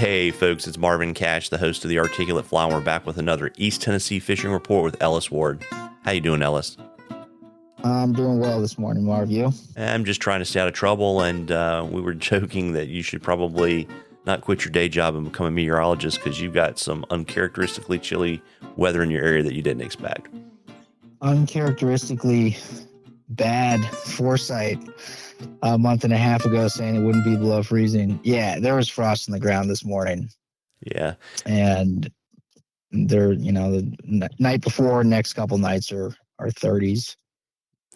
Hey folks, it's Marvin Cash, the host of the Articulate Fly, and we're back with another East Tennessee fishing report with Ellis Ward. How you doing, Ellis? I'm doing well this morning, Marv. You? I'm just trying to stay out of trouble, and we were joking that you should probably not quit your day job and become a meteorologist because you've got some uncharacteristically chilly weather in your area that you didn't expect. Uncharacteristically bad foresight a month and a half ago saying it wouldn't be below freezing. Yeah, there was frost on the ground this morning. Yeah. And the night before, next couple nights are 30s.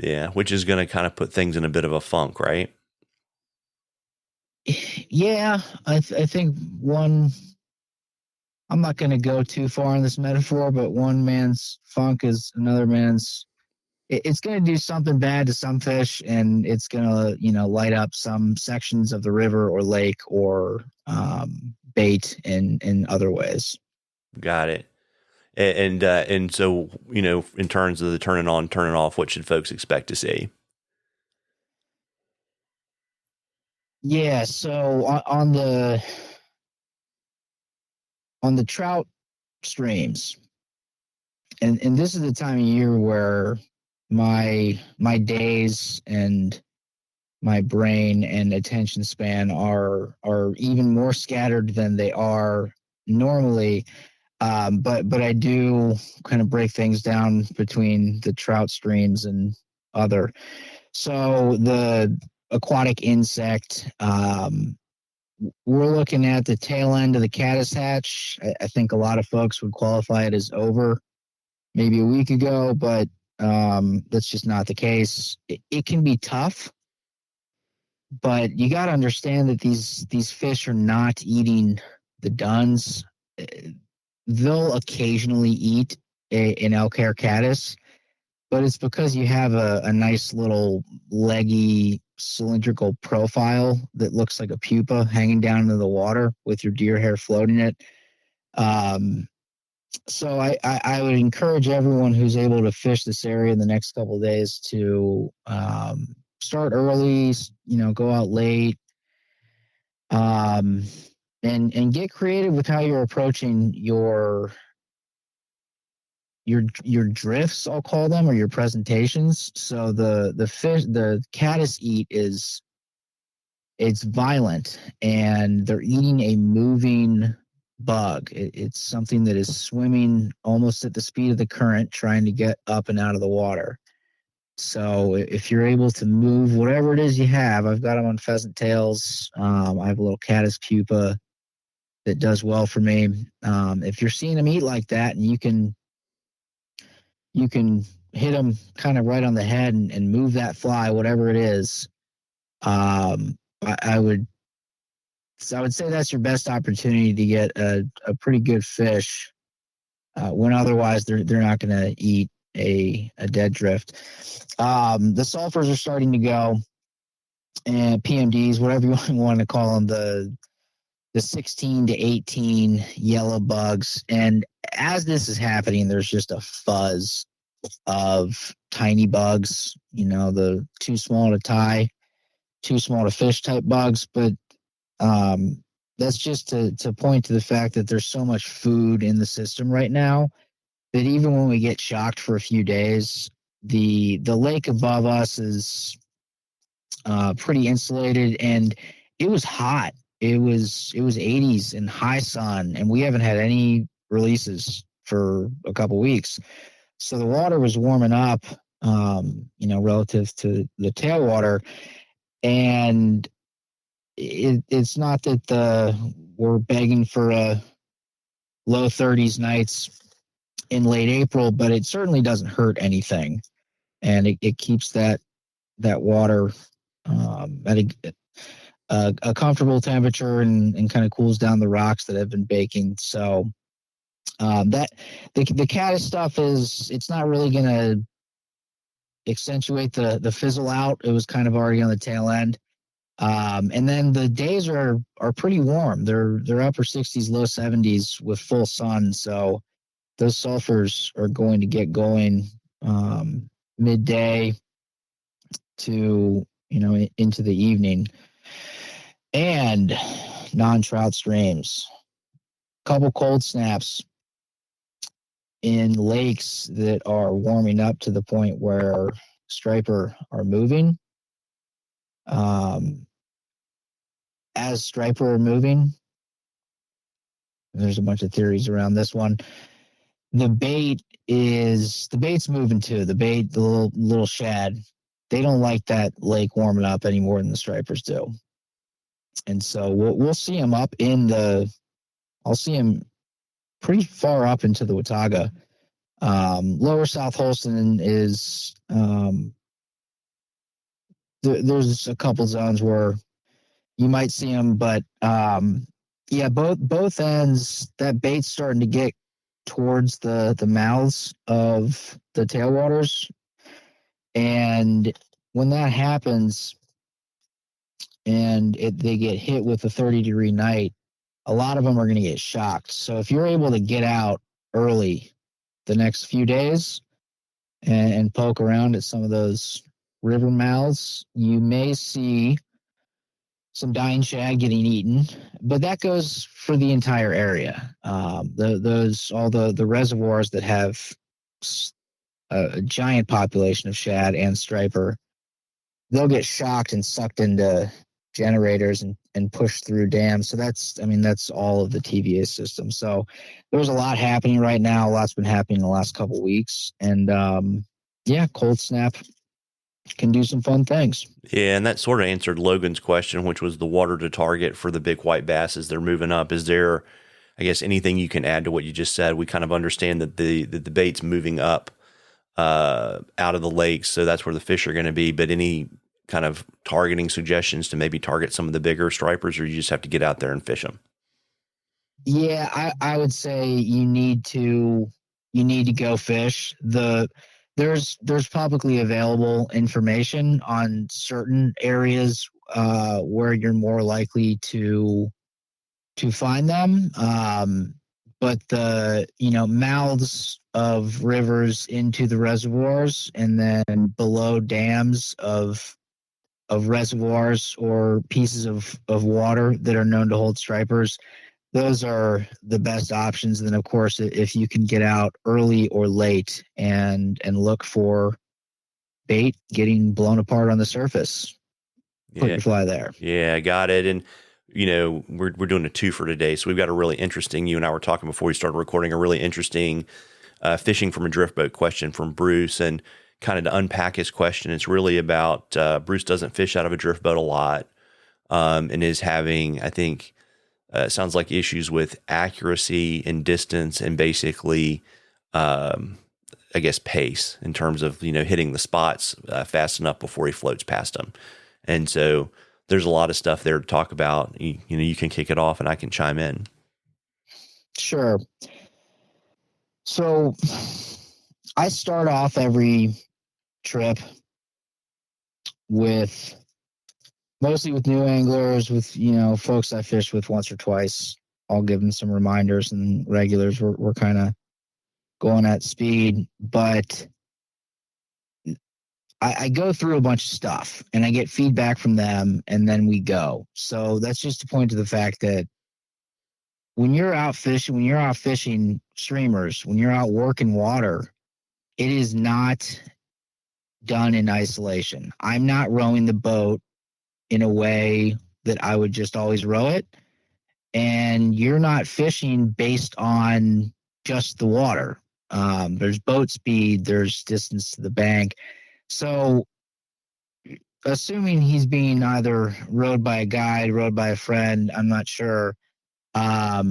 Yeah, which is going to kind of put things in a bit of a funk, right? Yeah, I think I'm not going to go too far in this metaphor, but one man's funk is another man's. It's going to do something bad to some fish, and it's going to, light up some sections of the river or lake or bait in other ways. Got it. And so, in terms of the turning on, turning off, what should folks expect to see? Yeah, so on the trout streams, and this is the time of year where my days and my brain and attention span are even more scattered than they are normally. But I do kind of break things down between the trout streams and other. So the aquatic insect, we're looking at the tail end of the caddis hatch. I think a lot of folks would qualify it as over maybe a week ago, but that's just not the case. It can be tough, but you got to understand that these fish are not eating the duns. They'll occasionally eat an elk hair caddis, but it's because you have a nice little leggy cylindrical profile that looks like a pupa hanging down into the water with your deer hair floating it. So I would encourage everyone who's able to fish this area in the next couple of days to start early, go out late, and get creative with how you're approaching your drifts, I'll call them, or your presentations. So the caddis eat it's violent, and they're eating a moving bug. It's something that is swimming almost at the speed of the current, trying to get up and out of the water. So if you're able to move whatever it is you have, I've got them on pheasant tails. I have a little caddis pupa that does well for me. If you're seeing them eat like that, and you can hit them kind of right on the head and move that fly, whatever it is, I would say that's your best opportunity to get a pretty good fish when otherwise they're not going to eat a dead drift. The sulfurs are starting to go, and PMDs, whatever you want to call them, the 16 to 18 yellow bugs. And as this is happening, there's just a fuzz of tiny bugs, the too small to tie, too small to fish type bugs. But that's just to point to the fact that there's so much food in the system right now that even when we get shocked for a few days, the lake above us is pretty insulated, and it was hot. It was 80s and high sun, and we haven't had any releases for a couple weeks. So the water was warming up, relative to the tailwater, and it's not that we're begging for a low 30s nights in late April, but it certainly doesn't hurt anything, and it keeps that water at a comfortable temperature and kind of cools down the rocks that have been baking. So that the caddis stuff it's not really going to accentuate the fizzle out. It was kind of already on the tail end. And then the days are pretty warm. They're upper 60s, low 70s with full sun. So those sulfurs are going to get going midday to into the evening. And non-trout streams. Couple cold snaps in lakes that are warming up to the point where striper are moving. As striper are moving, there's a bunch of theories around this one. The bait's moving too. The little shad, they don't like that lake warming up any more than the stripers do. And so we'll see them up I'll see them pretty far up into the Watauga. Lower South Holston is, there's a couple zones where you might see them, but both ends, that bait's starting to get towards the mouths of the tailwaters. And when that happens and they get hit with a 30-degree night, a lot of them are going to get shocked. So if you're able to get out early the next few days and poke around at some of those river mouths, you may see some dying shad getting eaten, but that goes for the entire area. All the reservoirs that have a giant population of shad and striper, they'll get shocked and sucked into generators and pushed through dams. So that's all of the TVA system. So there's a lot happening right now. A lot's been happening in the last couple of weeks, and cold snap can do some fun things. Yeah, and that sort of answered Logan's question, which was the water to target for the big white bass as they're moving up. Is there, I guess, anything you can add to what you just said? We kind of understand that the bait's moving up out of the lakes, so that's where the fish are going to be. But any kind of targeting suggestions to maybe target some of the bigger stripers, or you just have to get out there and fish them? Yeah, I would say you need to go fish. There's publicly available information on certain areas where you're more likely to find them. But the mouths of rivers into the reservoirs and then below dams of reservoirs or pieces of water that are known to hold stripers, those are the best options. And then, of course, if you can get out early or late and look for bait getting blown apart on the surface, put your fly there. Yeah, I got it. And, we're doing a 2 for today. So we've got a really interesting, you and I were talking before we started recording, a really interesting fishing from a drift boat question from Bruce. And kind of to unpack his question, it's really about Bruce doesn't fish out of a drift boat a lot and is having, I think, sounds like issues with accuracy and distance and basically, I guess, pace in terms of, hitting the spots fast enough before he floats past them. And so there's a lot of stuff there to talk about. You can kick it off and I can chime in. Sure. So I start off every trip mostly with new anglers, with, folks I fished with once or twice. I'll give them some reminders, and regulars we're kind of going at speed. But I go through a bunch of stuff and I get feedback from them, and then we go. So that's just to point to the fact that when you're out fishing streamers, when you're out working water, it is not done in isolation. I'm not rowing the boat in a way that I would just always row it. And you're not fishing based on just the water. There's boat speed, there's distance to the bank. So assuming he's being either rowed by a guide, rowed by a friend, I'm not sure. I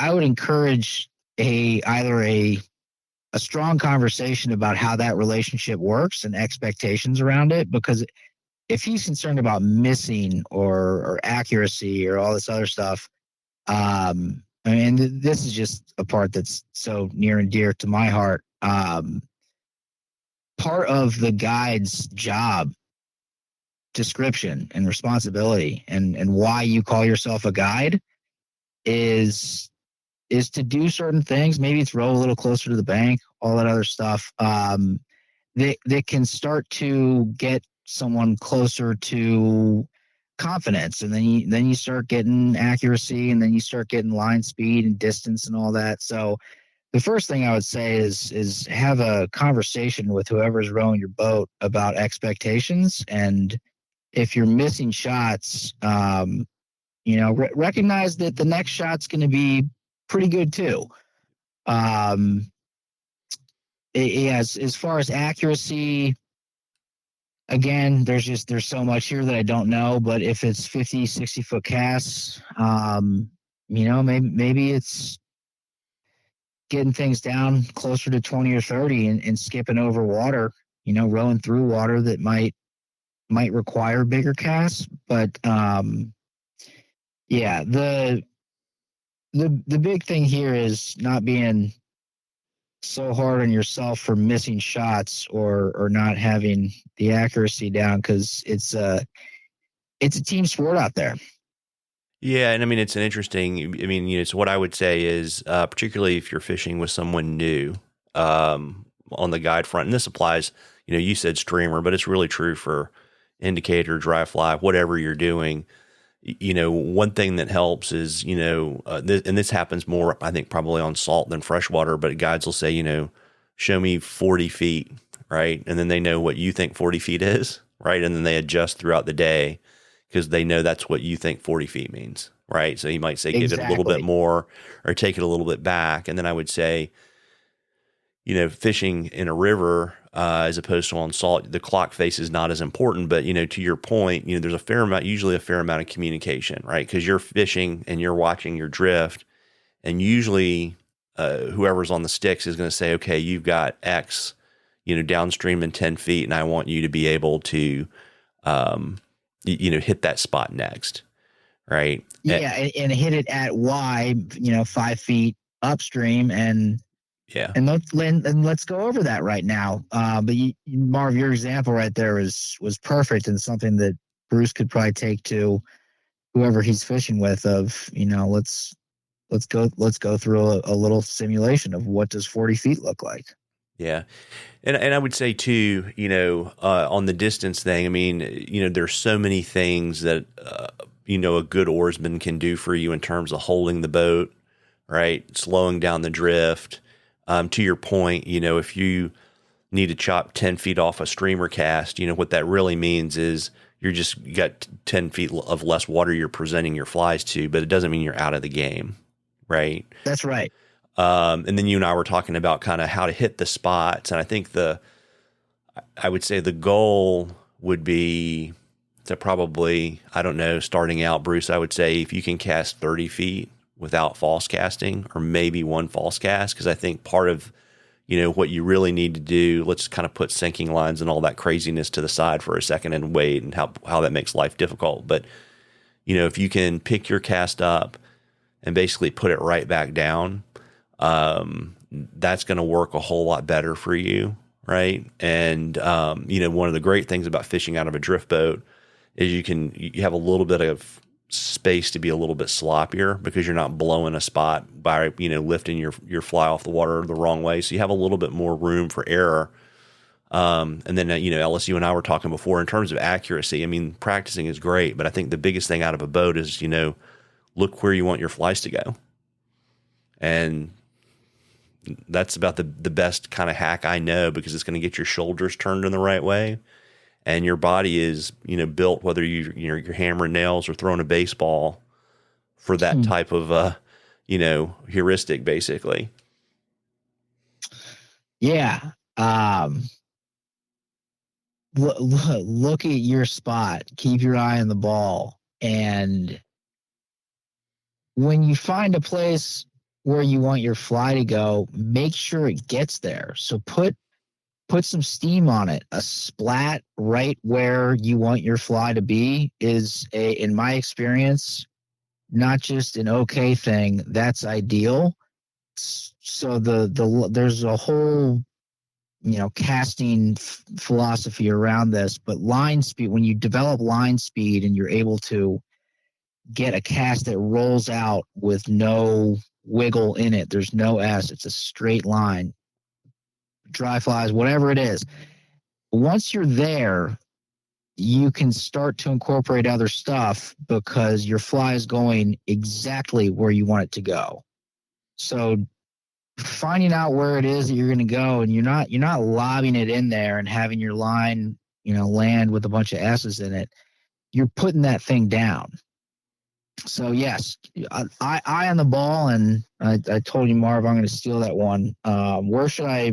would encourage either a strong conversation about how that relationship works and expectations around it, because if he's concerned about missing or accuracy or all this other stuff, this is just a part that's so near and dear to my heart. Part of the guide's job description and responsibility and why you call yourself a guide is to do certain things. Maybe it's row a little closer to the bank, all that other stuff. They can start to get someone closer to confidence, and then you start getting accuracy, and then you start getting line speed and distance and all that. So the first thing I would say is have a conversation with whoever's rowing your boat about expectations, and if you're missing shots, recognize that the next shot's going to be pretty good too. As far as accuracy, again, there's so much here that I don't know, but if it's 50, 60 foot casts, maybe it's getting things down closer to 20 or 30 and skipping over water, rowing through water that might require bigger casts. But the big thing here is not being so hard on yourself for missing shots or not having the accuracy down, because it's a team sport out there. Yeah, and I mean it's an interesting. I mean, so what I would say is, particularly if you're fishing with someone new, on the guide front, and this applies. You said streamer, but it's really true for indicator, dry fly, whatever you're doing. One thing that helps is, and this happens more, I think, probably on salt than freshwater, but guides will say, show me 40 feet, right? And then they know what you think 40 feet is, right? And then they adjust throughout the day because they know that's what you think 40 feet means, right? So you might say, give it a little bit more or take it a little bit back. And then I would say, fishing in a river, as opposed to on salt, the clock face is not as important. But, to your point, there's usually a fair amount of communication, right? Because you're fishing and you're watching your drift, and usually whoever's on the sticks is going to say, okay, you've got X, downstream in 10 feet, and I want you to be able to, hit that spot next, right? Yeah, and hit it at Y, 5 feet upstream, and yeah, and let's go over that right now. But Marv, your example right there was perfect, and something that Bruce could probably take to whoever he's fishing with. Of let's go through a little simulation of what does 40 feet look like. Yeah. And I would say too, on the distance thing, I mean, there's so many things that, a good oarsman can do for you in terms of holding the boat, right? Slowing down the drift. To your point, if you need to chop 10 feet off a streamer cast, what that really means is you got 10 feet of less water you're presenting your flies to, but it doesn't mean you're out of the game, right? That's right. And then you and I were talking about kind of how to hit the spots. And I think I would say the goal would be to probably, I don't know, starting out, Bruce, I would say if you can cast 30 feet without false casting, or maybe one false cast, because I think part of, what you really need to do, let's kind of put sinking lines and all that craziness to the side for a second and wait, and how that makes life difficult. But, if you can pick your cast up and basically put it right back down, that's going to work a whole lot better for you, right? And one of the great things about fishing out of a drift boat is you have a little bit of space to be a little bit sloppier, because you're not blowing a spot by lifting your fly off the water the wrong way. So you have a little bit more room for error. And then Ellis, you and I were talking before in terms of accuracy. I mean, practicing is great, but I think the biggest thing out of a boat is look where you want your flies to go, and that's about the best kind of hack I know, because it's going to get your shoulders turned in the right way. And your body is, built, whether you're hammering nails or throwing a baseball, for that type of, heuristic, basically. Yeah. Look at your spot. Keep your eye on the ball. And when you find a place where you want your fly to go, make sure it gets there. So put some steam on it. A splat right where you want your fly to be is, in my experience, not just an okay thing. That's ideal. So there's a whole casting philosophy around this, but line speed, when you develop line speed and you're able to get a cast that rolls out with no wiggle in it, there's no S, it's a straight line, dry flies, whatever it is. Once you're there, you can start to incorporate other stuff because your fly is going exactly where you want it to go. So finding out where it is that you're going to go, and you're not lobbing it in there and having your line, land with a bunch of S's in it. You're putting that thing down. So yes, eye on the ball, and I told you, Marv, I'm going to steal that one. Where should I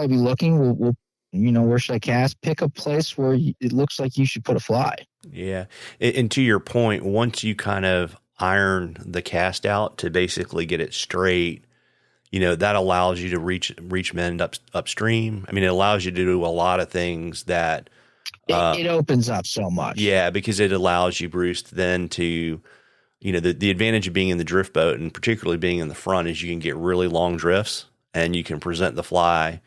be looking? We'll where should I cast? Pick a place where it looks like you should put a fly. Yeah, and to your point, once you kind of iron the cast out to basically get it straight, that allows you to reach men upstream. I mean, it allows you to do a lot of things that it opens up so much. Yeah, because it allows you, Bruce, then to, the advantage of being in the drift boat, and particularly being in the front, is you can get really long drifts and you can present the fly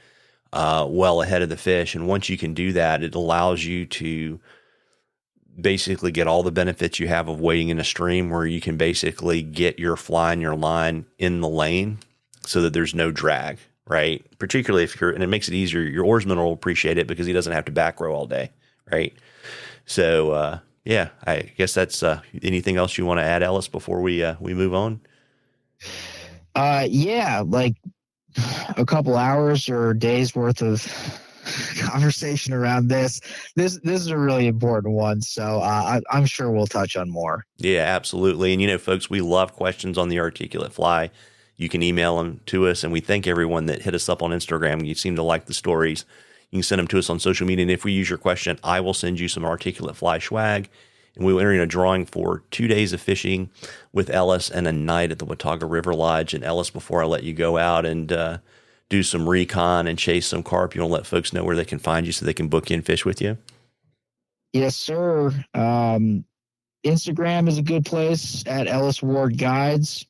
well ahead of the fish. And once you can do that, it allows you to basically get all the benefits you have of wading in a stream, where you can basically get your fly and your line in the lane so that there's no drag, right? Particularly and it makes it easier. Your oarsman will appreciate it because he doesn't have to back row all day, right? So, yeah, I guess that's anything else you want to add, Ellis, before we move on? Yeah, like a couple hours or days worth of conversation around this. This is a really important one, so I'm sure we'll touch on more. Yeah, absolutely. And folks, we love questions on the articulate fly. You can email them to us, and we thank everyone that hit us up on Instagram. You seem to like the stories. You can send them to us on social media, and if we use your question, I will send you some articulate fly swag, and we will enter in a drawing for 2 days of fishing with Ellis and a night at the Watauga River Lodge. And Ellis, before I let you go out and do some recon and chase some carp, you want to let folks know where they can find you so they can book in fish with you? Yes, sir. Instagram is a good place at Ellis Ward Guides.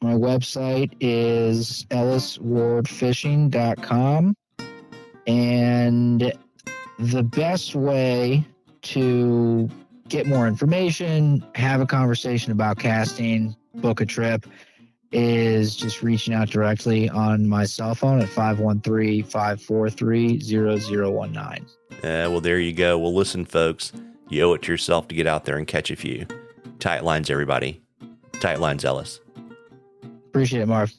My website is elliswardfishing.com. And the best way to get more information, have a conversation about casting, book a trip, is just reaching out directly on my cell phone at 513-543-0019. Well, there you go. Well, listen, folks, you owe it to yourself to get out there and catch a few. Tight lines, everybody. Tight lines, Ellis. Appreciate it, Marv.